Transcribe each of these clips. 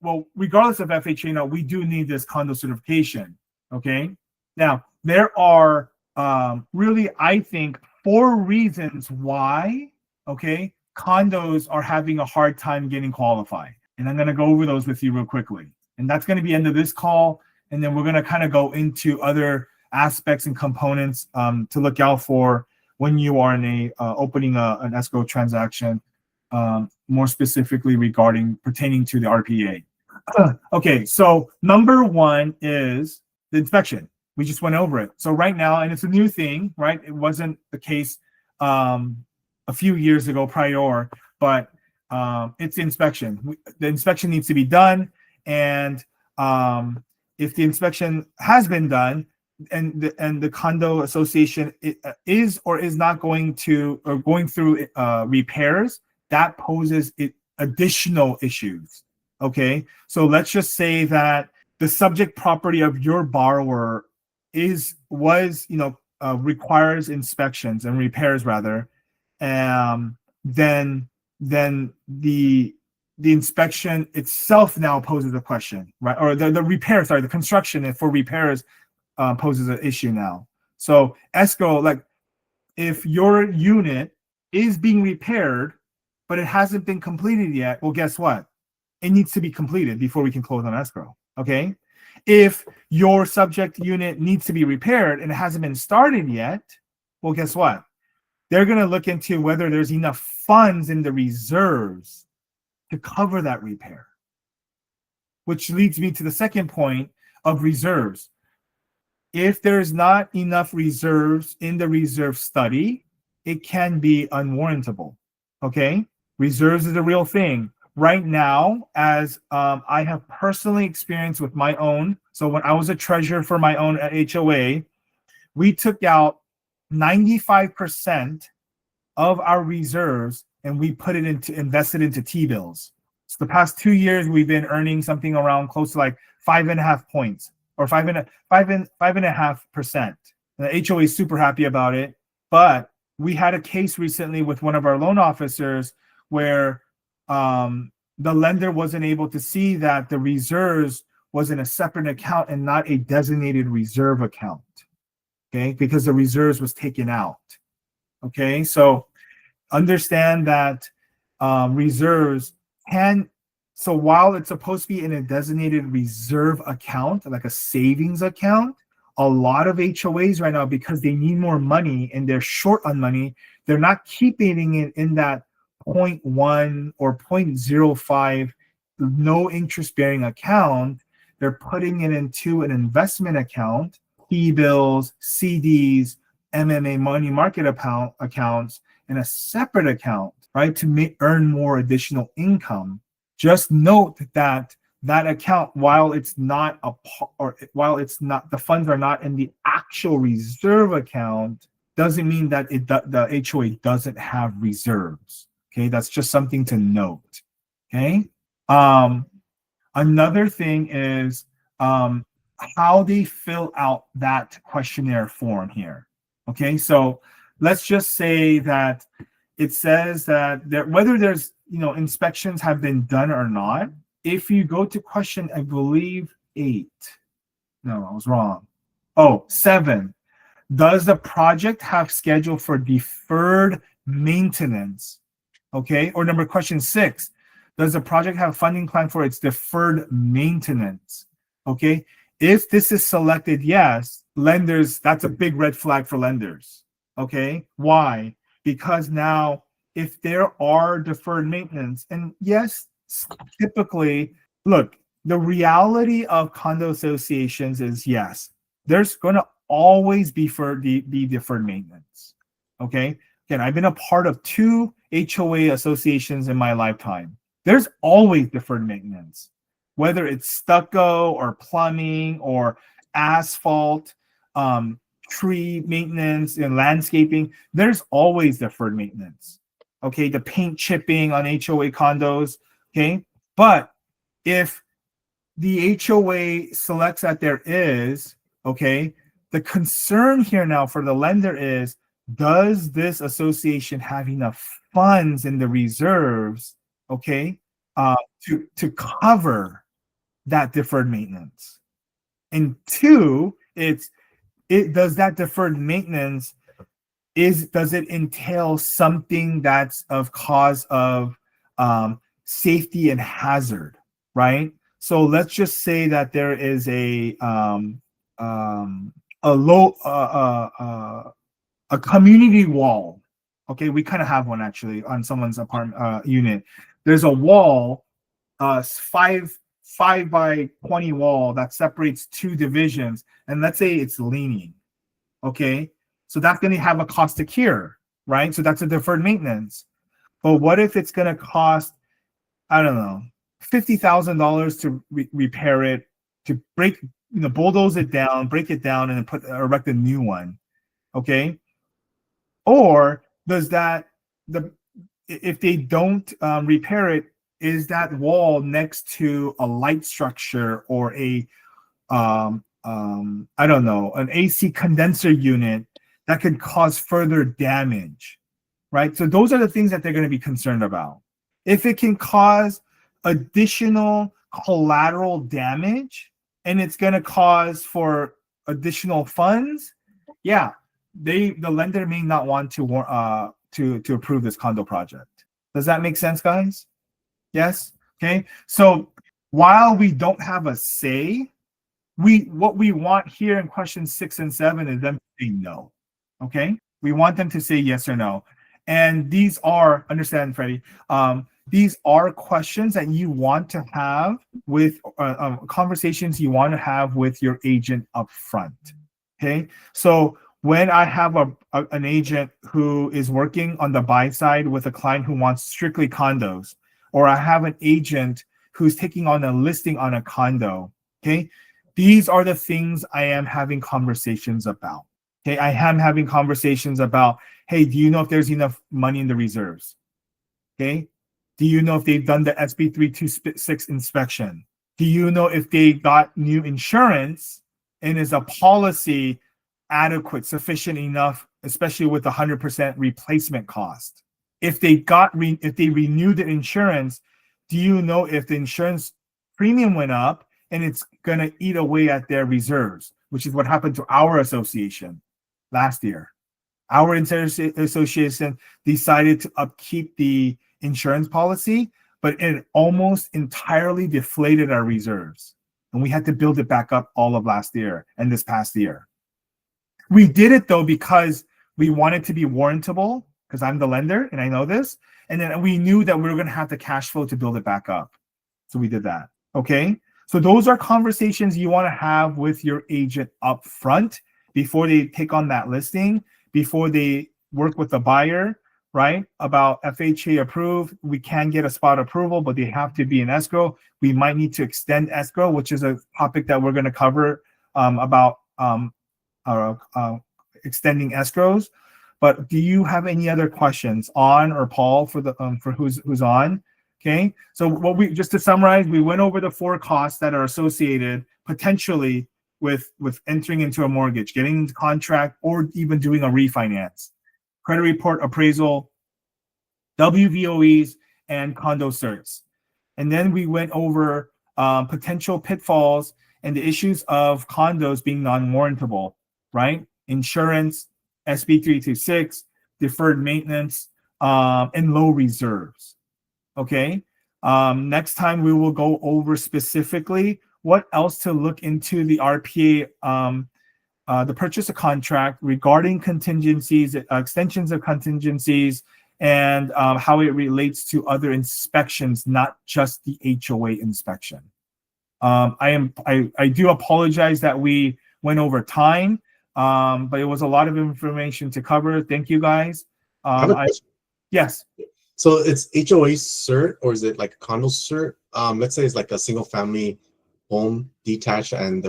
well, regardless of FHA, now we do need this condo certification. Okay. Now there are really, I think, 4 reasons why, okay, condos are having a hard time getting qualified. And I'm going to go over those with you real quickly. And that's going to be end of this call. And then we're going to kind of go into other aspects and components to look out for when you are in a opening an escrow transaction, more specifically pertaining to the RPA. Okay, so number 1 is the inspection. We just went over it. So right now, and it's a new thing, right? It wasn't the case a few years ago prior, but it's the inspection. The inspection needs to be done, and if the inspection has been done, and the condo association is or is not going through repairs, that poses additional issues. Okay, so let's just say that the subject property of your borrower requires inspections and repairs rather, then the inspection itself now poses a question, right? Or the construction for repairs poses an issue now. So escrow, like if your unit is being repaired, but it hasn't been completed yet, well, guess what? It needs to be completed before we can close on escrow. Okay. If your subject unit needs to be repaired and it hasn't been started yet, well, guess what? They're going to look into whether there's enough funds in the reserves to cover that repair, which leads me to the second point of reserves. If there's not enough reserves in the reserve study, it can be unwarrantable. Okay. Reserves is a real thing. Right now, as I have personally experienced with my own, so when I was a treasurer for my own HOA, we took out 95% of our reserves and we invested into T-bills. So the past 2 years, we've been earning something around close to like 5.5 points or 5.5%. The HOA is super happy about it, but we had a case recently with one of our loan officers where the lender wasn't able to see that the reserves was in a separate account and not a designated reserve account. Okay, because the reserves was taken out. Okay, so understand that reserves can, so while it's supposed to be in a designated reserve account, like a savings account, a lot of HOAs right now, because they need more money and they're short on money, they're not keeping it in that 0.1 or 0.05 no interest bearing account. They're putting it into an investment account, T-bills, CDs, MMA money market accounts, and a separate account, right, to earn more additional income. Just note that account, while the funds are not in the actual reserve account, doesn't mean that the HOA doesn't have reserves. Okay, that's just something to note. Okay. Another thing is how they fill out that questionnaire form here. Okay, so let's just say that it says that whether there's inspections have been done or not. If you go to question, I believe 8. No, I was wrong. 7. Does the project have schedule for deferred maintenance? Okay, or question 6. Does the project have funding plan for its deferred maintenance? Okay, if this is selected yes, lenders, that's a big red flag for lenders. Okay, why? Because now if there are deferred maintenance, and yes, typically, look, the reality of condo associations is yes, there's going to always be deferred maintenance. Okay, again, I've been a part of 2 HOA associations in my lifetime. There's always deferred maintenance, whether it's stucco or plumbing or asphalt, tree maintenance and landscaping. There's always deferred maintenance. Okay, the paint chipping on HOA condos. Okay, but if the HOA selects that there is, okay, the concern here now for the lender is, does this association have enough funds in the reserves, okay, to cover that deferred maintenance. And two, does that deferred maintenance does it entail something that's of cause of safety and hazard, right? So let's just say that there is a community wall. Okay, we kind of have one actually on someone's apartment unit. There's a wall, 5 by 20 wall that separates two divisions, and let's say it's leaning. Okay, so that's going to have a cost to cure, right? So that's a deferred maintenance. But what if it's going to cost, I don't know, $50,000 to repair it, to bulldoze it down, break it down, and then erect a new one? Okay. Or does that, if they don't repair it, is that wall next to a light structure or a I don't know, an AC condenser unit that could cause further damage, right? So those are the things that they're going to be concerned about. If it can cause additional collateral damage and it's going to cause for additional funds, yeah, the lender may not want to approve this condo project. Does that make sense, guys? Yes. Okay. So while we don't have a say, what we want here in questions 6 and 7 is them to say no. Okay. We want them to say yes or no. And these are, understand, Freddie, these are questions that you want to have with conversations you want to have with your agent up front. Okay. So when I have an agent who is working on the buy side with a client who wants strictly condos, or I have an agent who's taking on a listing on a condo, okay, these are the things I am having conversations about. Okay, I am having conversations about, hey, do you know if there's enough money in the reserves? Okay, do you know if they've done the SB-326 inspection? Do you know if they got new insurance, and is a policy adequate, sufficient enough, especially with 100% replacement cost? If they renewed the insurance, do you know if the insurance premium went up and it's going to eat away at their reserves, which is what happened to our association last year. Our association decided to upkeep the insurance policy, but it almost entirely deflated our reserves. And we had to build it back up all of last year and this past year. We did it though because we wanted to be warrantable, because I'm the lender and I know this. And then we knew that we were going to have the cash flow to build it back up. So we did that. Okay. So those are conversations you want to have with your agent up front before they take on that listing, before they work with the buyer, right? About FHA approved. We can get a spot approval, but they have to be in escrow. We might need to extend escrow, which is a topic that we're going to cover about extending escrows. But do you have any other questions on, or Paul for who's on? Okay, so just to summarize, we went over the 4 costs that are associated potentially with entering into a mortgage, getting into contract, or even doing a refinance: credit report, appraisal, WVOEs, and condo certs. And then we went over potential pitfalls and the issues of condos being non-warrantable, right? Insurance, SB-326, deferred maintenance, and low reserves. Okay. Next time we will go over specifically what else to look into the RPA, the purchase of contract regarding contingencies, extensions of contingencies, and how it relates to other inspections, not just the HOA inspection. I do apologize that we went over time, but it was a lot of information to cover. Thank you, guys. Yes. So it's HOA Cert, or is it like a Condo Cert? Let's say it's like a single family home, detached, and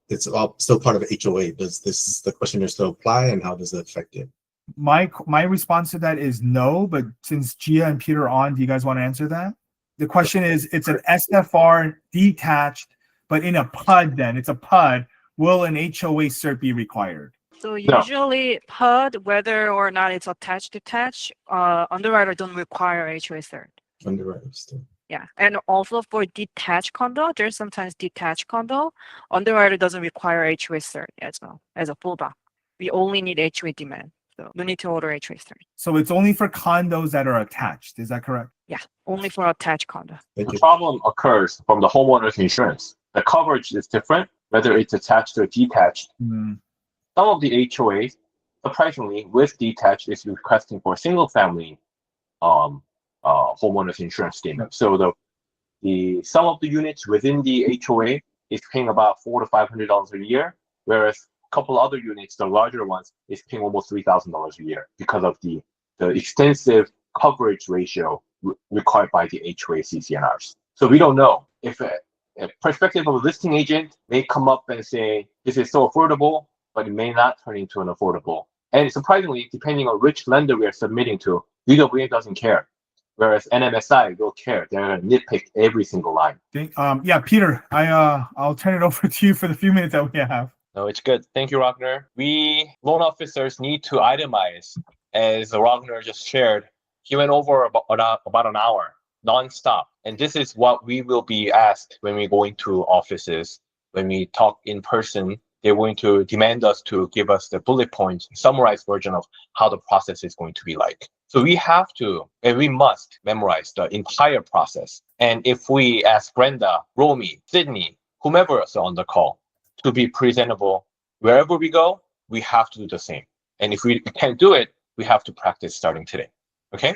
it's all still part of HOA. Does the questionnaire still apply, and how does it affect it? My response to that is no, but since Gia and Peter are on, do you guys want to answer that? The question is, it's an SFR detached, but in a PUD then. It's a PUD. Will an HOA cert be required? So usually PUD, whether or not it's attached, detached, underwriter don't require HOA cert. Underwriters do. Yeah, and also for detached condo, there's sometimes detached condo. Underwriter doesn't require HOA cert as well as a fallback. We only need HOA demand, so no need to order HOA cert. So it's only for condos that are attached. Is that correct? Yeah, only for attached condo. Thank The you. problem occurs from the homeowner's insurance. The coverage is different, whether it's attached or detached. Mm. Some of the HOAs, surprisingly, with detached is requesting for single family homeowners insurance statement. So the some of the units within the HOA is paying about $400 to $500 a year, whereas a couple other units, the larger ones, is paying almost $3,000 a year because of the extensive coverage ratio required by the HOA CCNRs. So we don't know if a perspective of a listing agent may come up and say this is so affordable, but it may not turn into an affordable. And surprisingly, depending on which lender we are submitting to, UWA doesn't care. Whereas NMSI will care. They're gonna nitpick every single line. Yeah, Peter, I'll turn it over to you for the few minutes that we have. No, it's good. Thank you, Ragnar. We loan officers need to itemize, as Ragnar just shared. He went over about an hour, nonstop. And this is what we will be asked when we go into offices. When we talk in person, they're going to demand us to give us the bullet points, summarized version of how the process is going to be like. So we have to, and we must memorize the entire process. And if we ask Brenda, Romy, Sydney, whomever is on the call, to be presentable wherever we go, we have to do the same. And if we can't do it, we have to practice starting today. Okay?